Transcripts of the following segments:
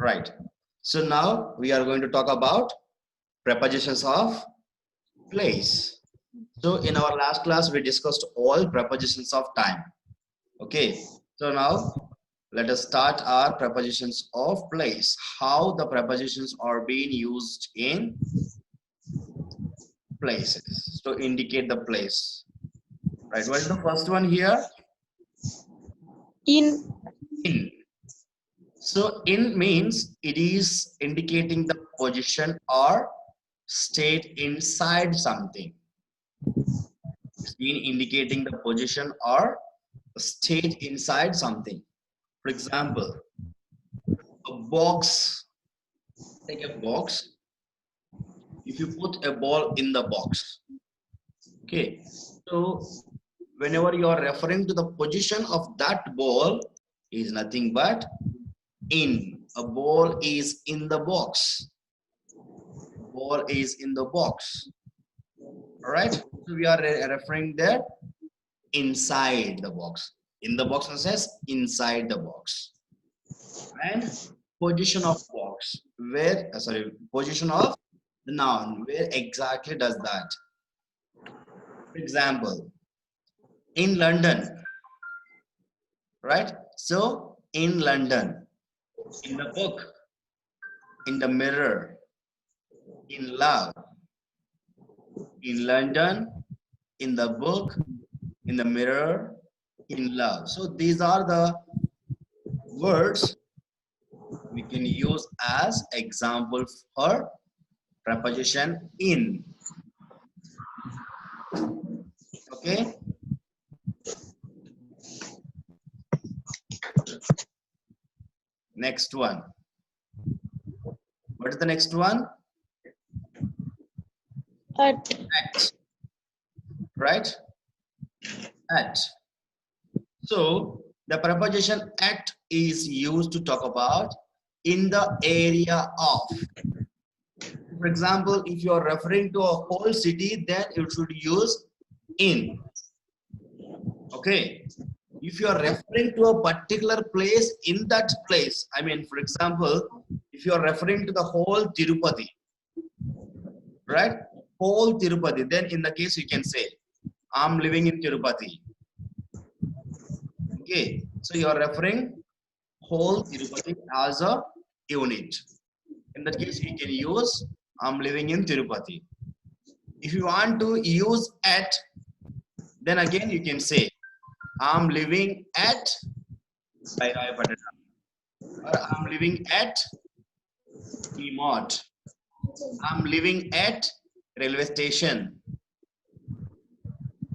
Right. So now we are going to talk about prepositions of place. So in our last class, we discussed all prepositions of time. Okay. So now let us start our prepositions of place. How the prepositions are being used in places to indicate the place. Right. What is the first one here? In. In. So in means it is indicating the position or state inside something. It's been indicating the position or state inside something. For example, a box. Take a box. If you put a ball in the box, okay. So whenever you are referring to the position of that ball, is nothing but in. A ball is in the box. Ball is in the box. All right. So we are referring there inside the box. In the box says inside the box. And position of box. Where position of the noun. Where exactly does that? For example, in London. Right? So in London. In the book. In the mirror. In love. In London. In the book. In the mirror. In love. So these are the words we can use as example for preposition in. Okay. Next one. What is the next one? At. At. Right? At. So the preposition at is used to talk about in the area of. For example, if you are referring to a whole city, then you should use in. Okay. If you are referring to a particular place, in that place, I mean, for example, if you are referring to the whole Tirupati, right? Whole Tirupati, then in the case you can say, I'm living in Tirupati. Okay. So you are referring whole Tirupati as a unit. In that case, you can use I'm living in Tirupati. If you want to use at, then again you can say I'm living at or I'm living at D-Mart. I'm living at railway station.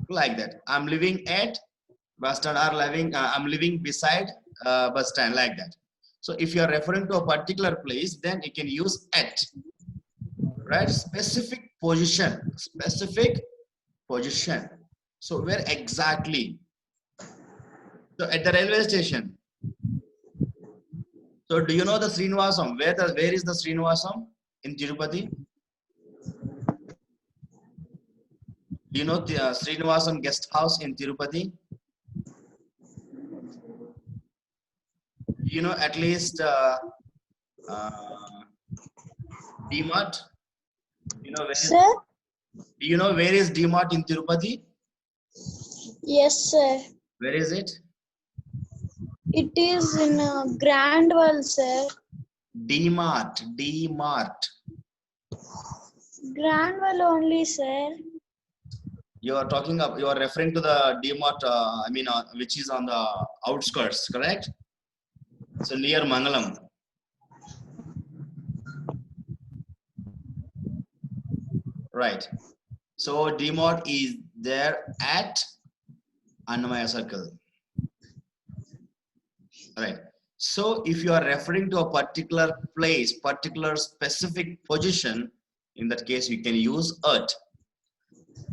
Like that. I'm living at bus stand or I'm living beside bus stand, like that. So if you are referring to a particular place, then you can use at. Right? Specific position. So where exactly? So at the railway station. So do you know the Srinivasam? Where is the Srinivasam in Tirupati? Do you know the Srinivasam guest house in Tirupati? Do you know at least D-Mart? You know where is, Sir? do you know where is D-Mart in Tirupati? Yes, sir. Where is it? It is in Grand World, sir. D-Mart. Grand World only, sir. You are talking of, you are referring to the D-Mart, which is on the outskirts, correct? So near Mangalam. Right. So D-Mart is there at Annamaya Circle. Right. So if you are referring to a particular place, particular specific position, in that case you can use at.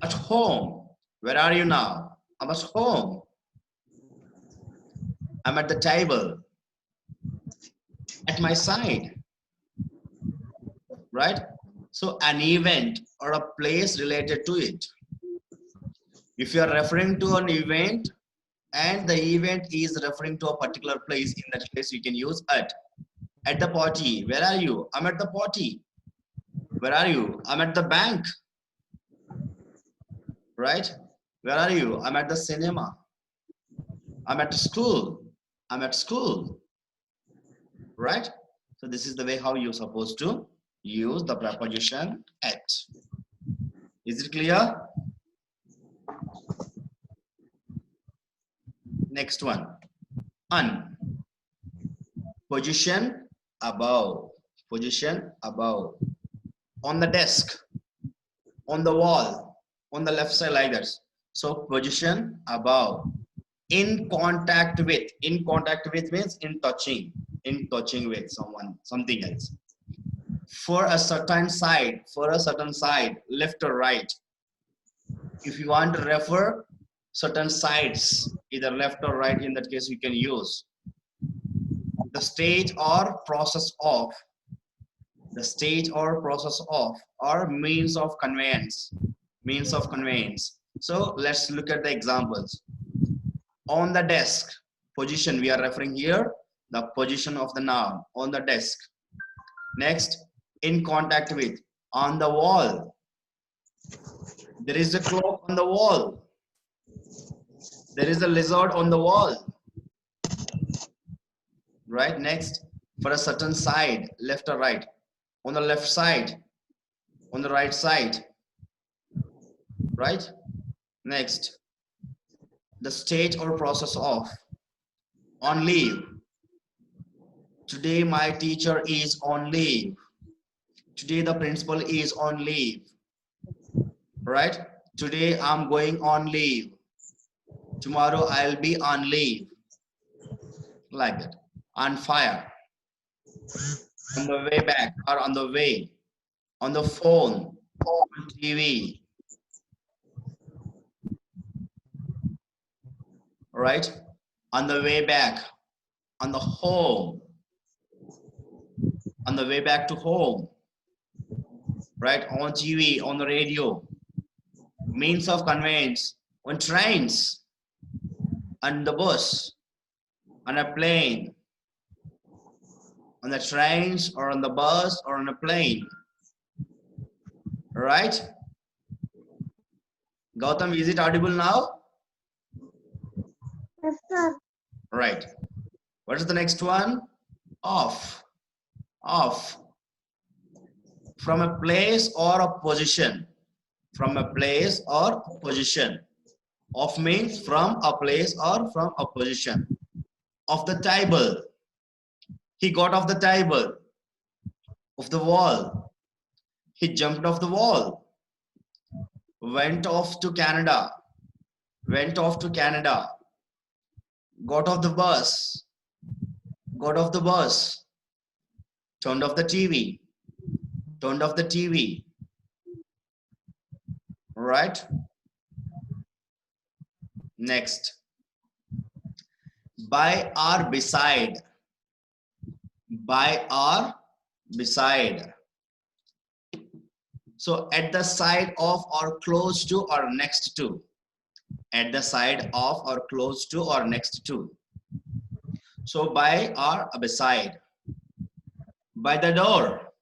At home. Where are you now? I'm at home. I'm at the table. At my side. Right? So an event or a place related to it. If you are referring to an event and the event is referring to a particular place, in that case you can use at. At the party. Where are you? I'm at the party. Where are you? I'm at the bank. Right? Where are you? I'm at the cinema. I'm at school. I'm at school. Right? So this is the way how you're supposed to use the preposition at. Is it clear? Next one. Un. Position above. Position above. On the desk. On the wall. On the left side like this. So position above. In contact with. In contact with means in touching. In touching with someone, something else. For a certain side. For a certain side. Left or right. If you want to refer certain sides, either left or right, in that case you can use the stage or process of. The stage or process of, or means of conveyance. Means of conveyance. So let's look at the examples. On the desk. Position, we are referring here the position of the noun. On the desk. Next, in contact with. On the wall. There is a clock on the wall. There is a lizard on the wall. Right? Next, for a certain side, left or right. On the left side, on the right side. Right? Next, the stage or process of. On leave. Today my teacher is on leave. Today the principal is on leave. Right? Today I'm going on leave. Tomorrow I'll be on leave. Like that. On fire. On the way back or on the way. On the phone. On TV. Right? On the way back. On the home. On the way back to home. Right? On TV. On the radio. Means of conveyance. On trains. On the bus. On a plane. On the trains or on the bus or on a plane. Right? Gautam, is it audible now? Yes, sir. Right. What is the next one? Off. Off. From a place or a position. From a place or a position. Off means from a place or from a position. Off the table. He got off the table. Off the wall. He jumped off the wall. Went off to Canada. Went off to Canada. Got off the bus. Got off the bus. Turned off the TV. Turned off the TV. Right? Next. By or beside. By or beside. So at the side of or close to or next to. At the side of or close to or next to. So by or beside. By the door.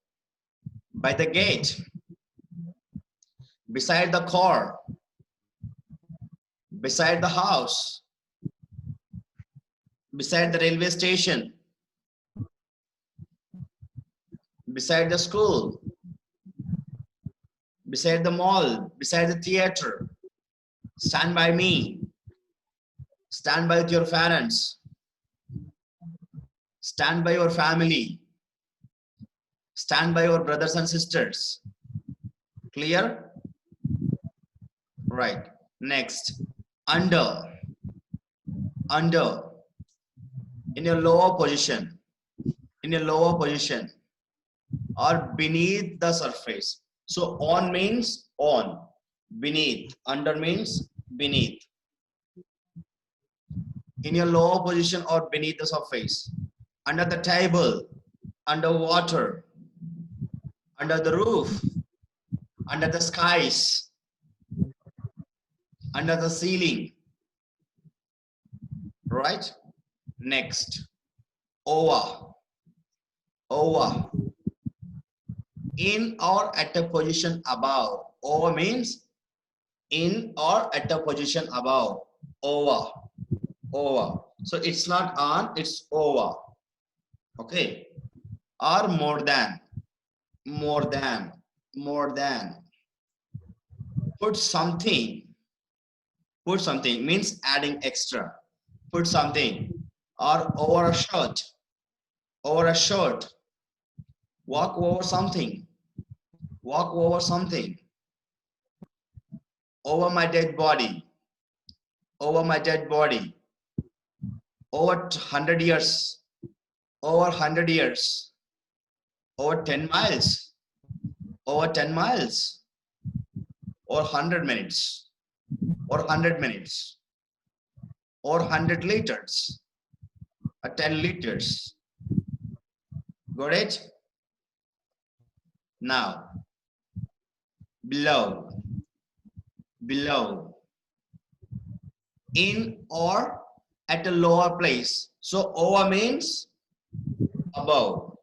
By the gate. Beside the car. Beside the house. Beside the railway station. Beside the school. Beside the mall. Beside the theater. Stand by me. Stand by with your parents. Stand by your family. Stand by your brothers and sisters. Clear? Right. Next. Under. Under. In a lower position. In a lower position. Or beneath the surface. So on means on. Beneath. Under means beneath. In a lower position or beneath the surface. Under the table. Under water. Under the roof. Under the skies. Under the ceiling. Right? Next. Over. over. In or at a position above. Over means in or at a position above. Over. Over. So it's not on, it's over. Okay. Or more than. More than. More than. Put something. Put something means adding extra. Put something. Or over a shirt. Over a shirt. Walk over something. Walk over something. Over my dead body. Over my dead body. Over 100 years. Over 100 years. Over 10 miles. Over 10 miles. Or 100 minutes. Or 100 minutes. Or 100 liters. Or 10 liters. Got it? Now, below. Below. In or at a lower place. So over means above,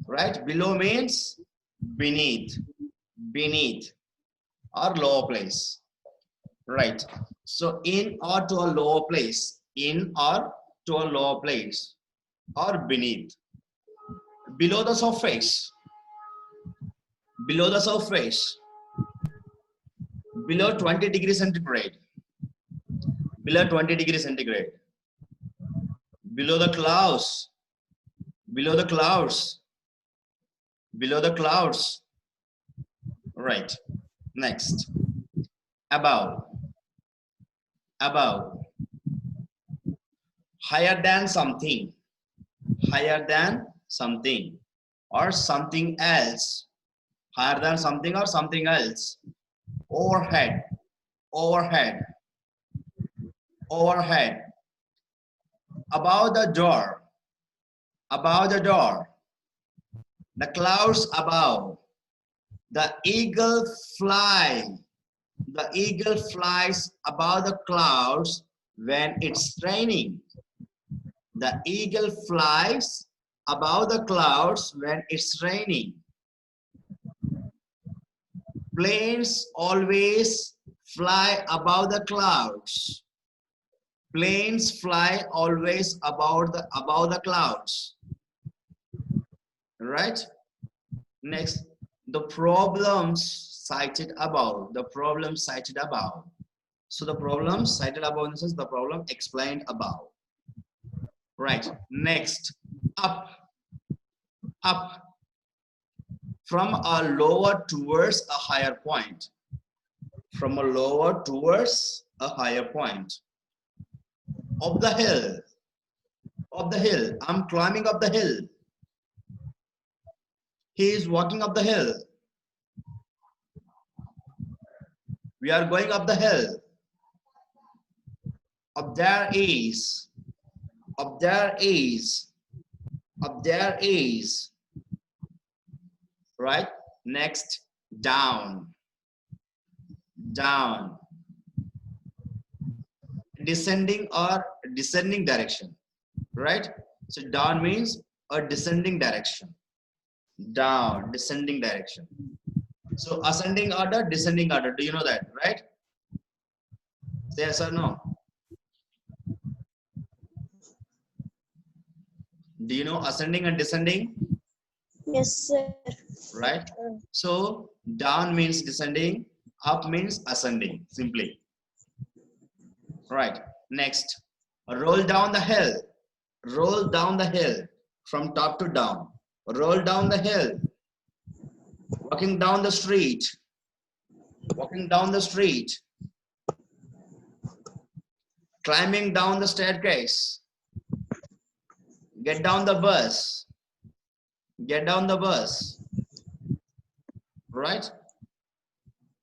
right? Below means beneath, beneath or lower place, right? So in or to a lower place, in or to a lower place or beneath. Below the surface, below the surface, below 20 degrees centigrade, below 20 degrees centigrade, below the clouds, below the clouds, below the clouds, right? Next, above, above, higher than something, higher than something or something else, higher than something or something else, overhead, overhead, overhead, above the door, above the door, the clouds above, the eagle fly, the eagle flies above the clouds when it's raining. The eagle flies above the clouds when it's raining. Planes always fly above the clouds. Planes fly always above the clouds. Right? Next, the problems cited above. The problem cited above. So the problem cited above, this is the problem explained above. Right. Next, up, up. From a lower towards a higher point. From a lower towards a higher point. Up the hill. Up the hill. I'm climbing up the hill. He is walking up the hill. We are going up the hill. Up there is. Up there is. Up there is. Right? Next, down. Down. Descending or descending direction. Right? So down means a descending direction. Down, descending direction. So ascending order, descending order. Do you know that, right? Yes or no? Do you know ascending and descending? Yes, sir. Right? So down means descending, up means ascending, simply. Right. Next, roll down the hill. Roll down the hill from top to down. Roll down the hill. Walking down the street. Walking down the street. Climbing down the staircase. Get down the bus. Get down the bus. Right?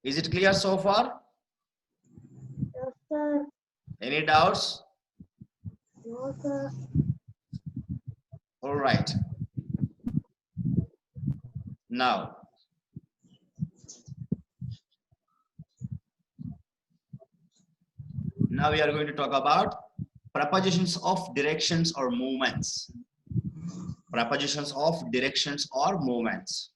Is it clear so far? Yes, sir. Any doubts? No, sir. All right. Now, we are going to talk about prepositions of directions or movements. Prepositions of directions or movements.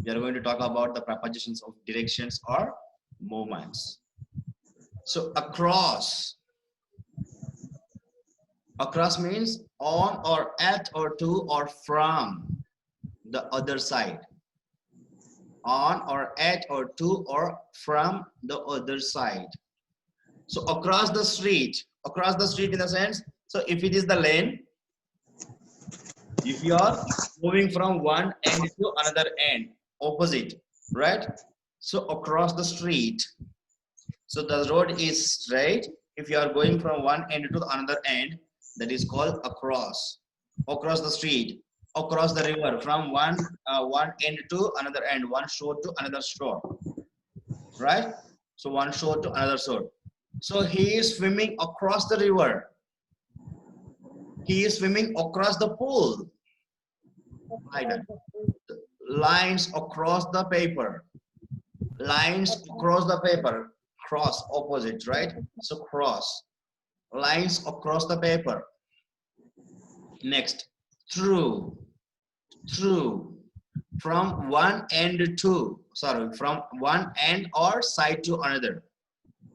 We are going to talk about the prepositions of directions or movements. So across. Across means on or at or to or from the other side. On or at or to or from the other side. So across the street in the sense, so if it is the lane, if you are moving from one end to another end, opposite, right? So across the street, so the road is straight. If you are going from one end to another end, that is called across. Across the street, across the river, from one end to another end, one shore to another shore, right? So one shore to another shore. So he is swimming across the river. He is swimming across the pool. Like that. Lines across the paper. Lines across the paper. Cross, opposite, right? So cross. Lines across the paper. Next, through. Through. From one end to, from one end or side to another.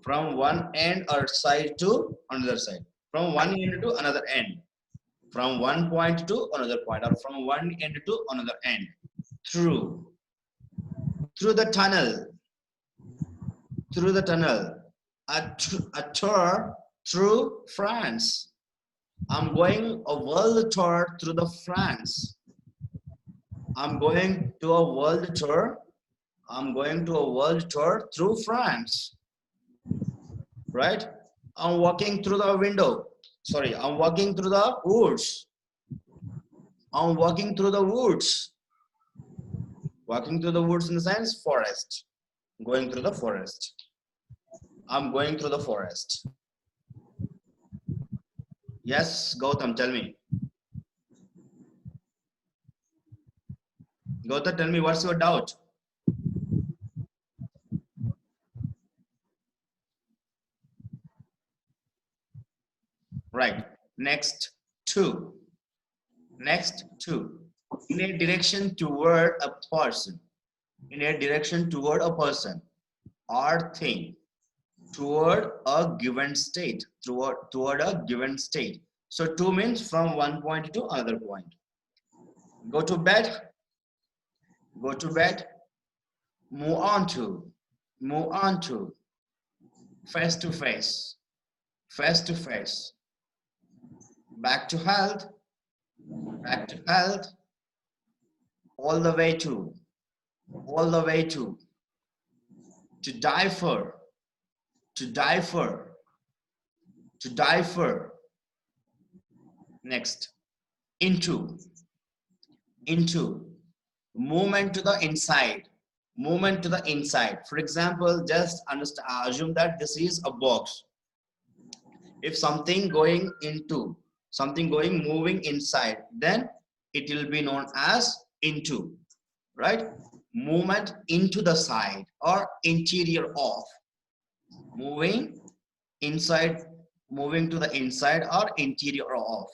From one end or side to another side. From one end to another end. From one point to another point, or from one end to another end. Through. Through the tunnel. Through the tunnel. A tour through France. I'm going a world tour through the France. I'm going to a world tour. I'm going to a world tour through France. Right? I'm walking through the window. Sorry, I'm walking through the woods. I'm walking through the woods. Walking through the woods in the sense forest. Going through the forest. I'm going through the forest. Yes, Gautam, tell me. Gautam, tell me what's your doubt? Right. Next, two. Next, two. In a direction toward a person. In a direction toward a person or thing. Toward a given state. Toward a given state. So two means from one point to another point. Go to bed. Go to bed. Move on to. Move on to. Face to face. Face to face. Back to health. Back to health. All the way to. All the way to. To die for. To die for. To die for. Next. Into. Into. Movement to the inside. Movement to the inside. For example, just assume that this is a box. If something going into, something going moving inside, then it will be known as into, right? Movement into the side or interior of. Moving inside, moving to the inside or interior of.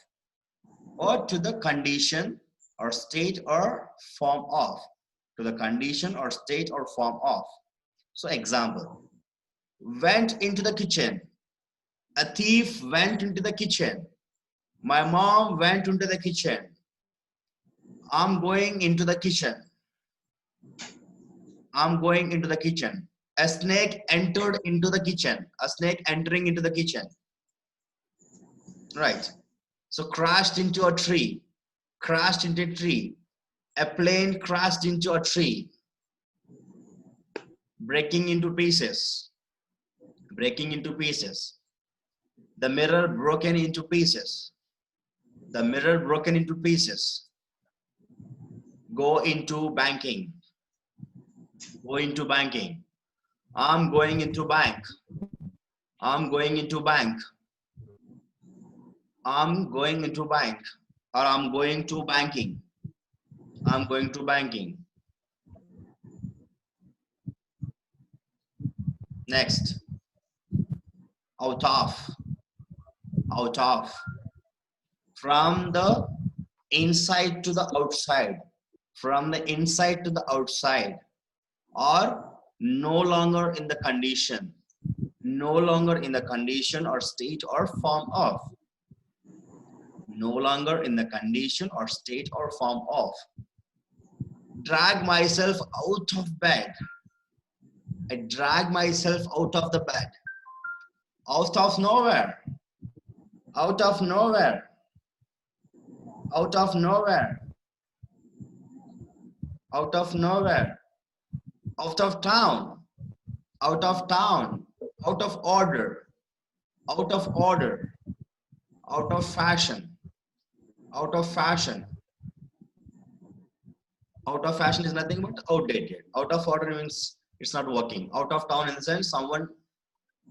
Or to the condition or state or form of. To the condition or state or form of. So example, went into the kitchen. A thief went into the kitchen. My mom went into the kitchen. I'm going into the kitchen. I'm going into the kitchen. A snake entered into the kitchen. A snake entering into the kitchen. Right. So crashed into a tree. Crashed into a tree. A plane crashed into a tree. Breaking into pieces. Breaking into pieces. The mirror broken into pieces. The mirror broken into pieces. Go into banking. Go into banking. I'm going into bank. I'm going into bank. I'm going into bank. Or I'm going to banking. I'm going to banking. Next. Out of. Out of. From the inside to the outside, from the inside to the outside, or no longer in the condition, no longer in the condition or state or form of, no longer in the condition or state or form of. Drag myself out of bed. I drag myself out of the bed. Out of nowhere. Out of nowhere. Out of nowhere. Out of nowhere. Out of town. Out of town. Out of order. Out of order. Out of fashion. Out of fashion. Out of fashion is nothing but outdated. Out of order means it's not working. Out of town in the sense someone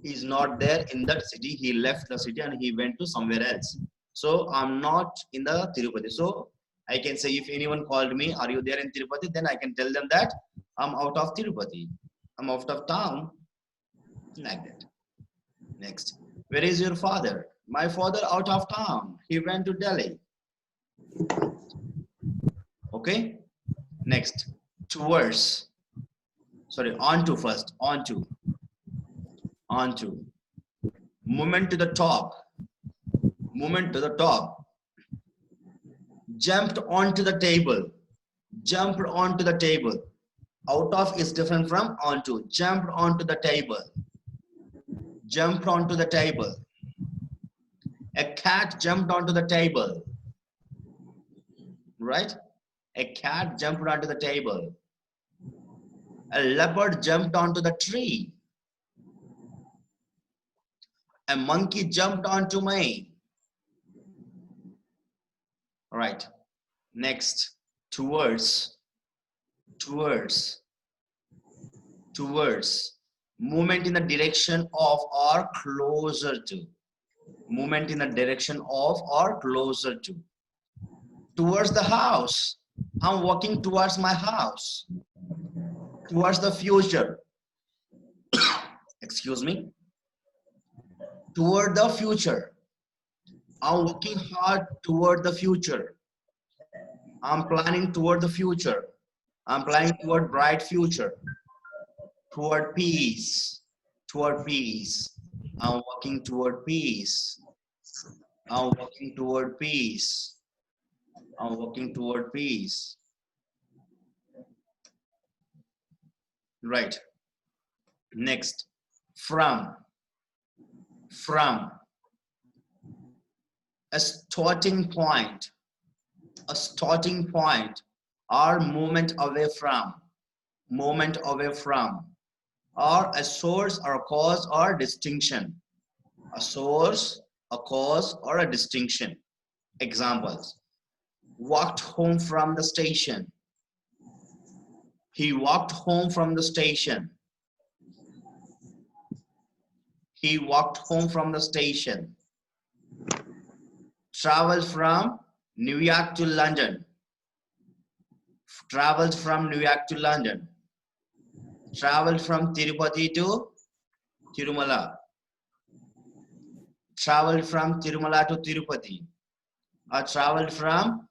is not there in that city. He left the city and he went to somewhere else. So I'm not in the Tirupati. So I can say if anyone called me, are you there in Tirupati? Then I can tell them that I'm out of Tirupati. I'm out of town. Like that. Next. Where is your father? My father out of town. He went to Delhi. Okay. Next. Towards. Sorry, onto first. Onto. Onto. Movement to the top. Movement to the top. Jumped onto the table. Jumped onto the table. Out of is different from onto. Jumped onto the table. Jumped onto the table. A cat jumped onto the table. Right? A cat jumped onto the table. A leopard jumped onto the tree. A monkey jumped onto me. All right. Next. Towards. Towards. Towards. Movement in the direction of or closer to. Movement in the direction of or closer to. Towards the house. I'm walking towards my house. Towards the future. Excuse me. Toward the future. I'm working hard toward the future. I'm planning toward the future. I'm planning toward bright future. Toward peace. Toward peace. I'm working toward peace. I'm working toward peace. I'm working toward peace. Right. Next. From. From. A starting point. A starting point or movement away from. Movement away from. Or a source or a cause or distinction. A source, a cause, or a distinction. Examples. Walked home from the station. He walked home from the station. He walked home from the station. Traveled from New York to London. Traveled from New York to London. Traveled from Tirupati to Tirumala. Traveled from Tirumala to Tirupati. Or traveled from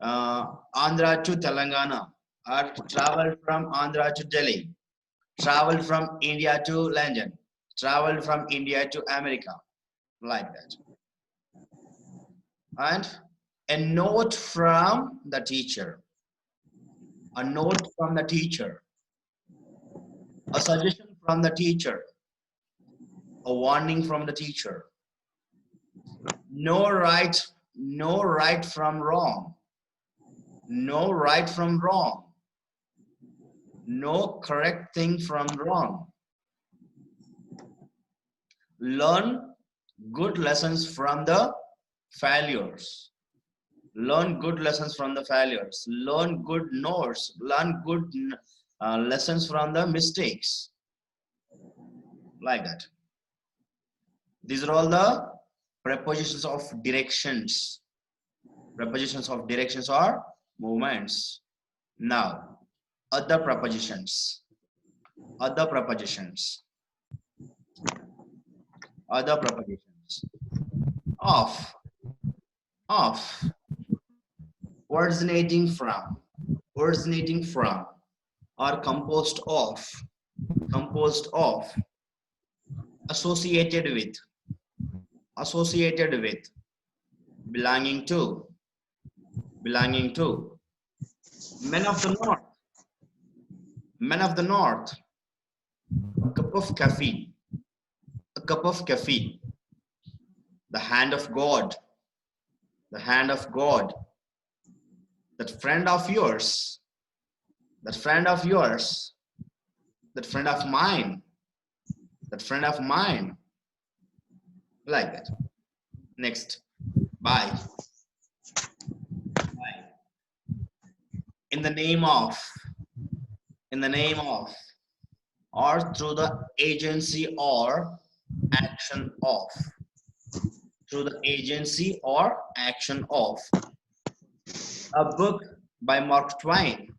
Andhra to Telangana. Or traveled from Andhra to Delhi. Traveled from India to London. Traveled from India to America. Like that. And a note from the teacher. A note from the teacher. A suggestion from the teacher. A warning from the teacher. No right from wrong. No right from wrong. No correct thing from wrong. Learn good lessons from the failures. Learn good lessons from the failures. Learn good notes. Learn good lessons from the mistakes. Like that. These are all the prepositions of directions. Prepositions of directions or movements. Now, other prepositions. Other prepositions. Other prepositions. Off. Off. originating from, or composed of, associated with, belonging to, men of the north, a cup of coffee, the hand of God, that friend of yours, that friend of mine, like that. Next, by, in the name of, or through the agency or action of, a book by Mark Twain,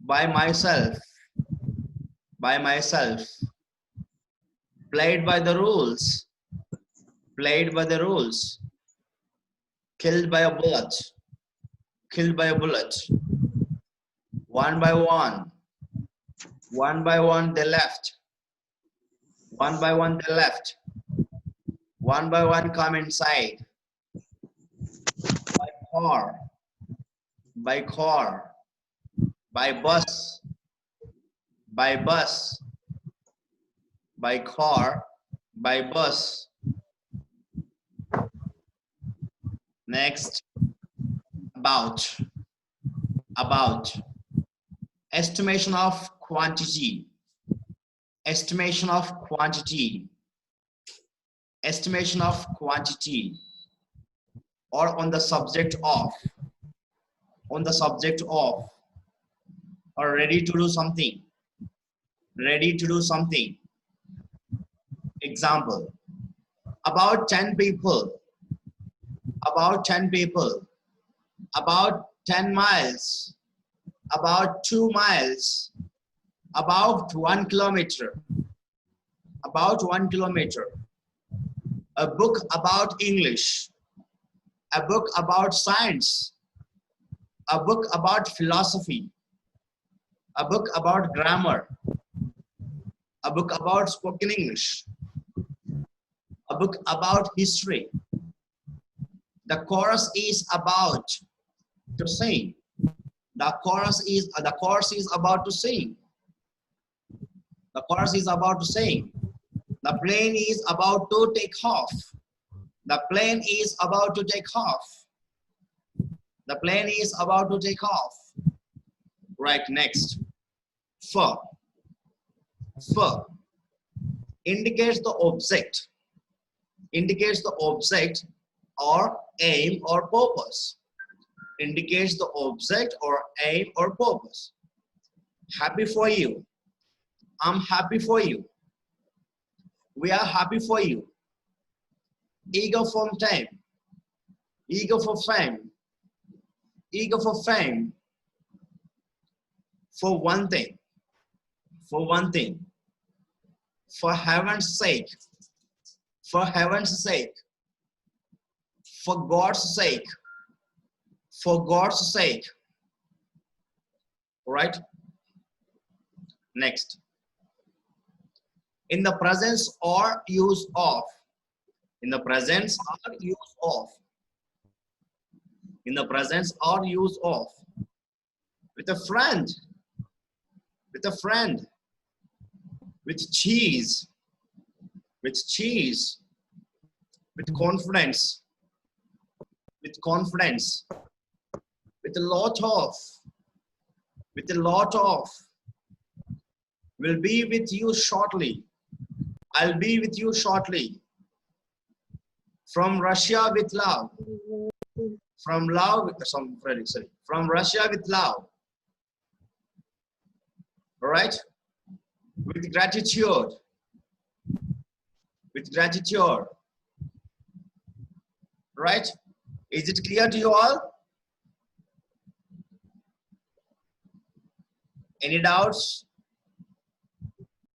by myself, played by the rules, killed by a bullet, one by one they left, one by one come inside, by car, by bus, by car, by bus. Next, about, estimation of quantity, or on the subject of, or ready to do something, example, about 10 people, about 10 miles, about 2 miles, about 1 kilometer, a book about English, a book about science, a book about philosophy, a book about grammar, a book about spoken English, a book about history. The chorus is about to sing. The chorus is about to sing. The plane is about to take off. The plane is about to take off. Right, next. For indicates the object or aim or purpose. Happy for you. I'm happy for you. We are happy for you. Eager for time. Eager for fame. For one thing. For heaven's sake. For God's sake. Right? Next. In the presence or use of. With a friend. With cheese. With confidence. With a lot of. Will be with you shortly. I'll be with you shortly. From Russia with love. From Russia with love. All right? With gratitude. Right? Is it clear to you all? Any doubts?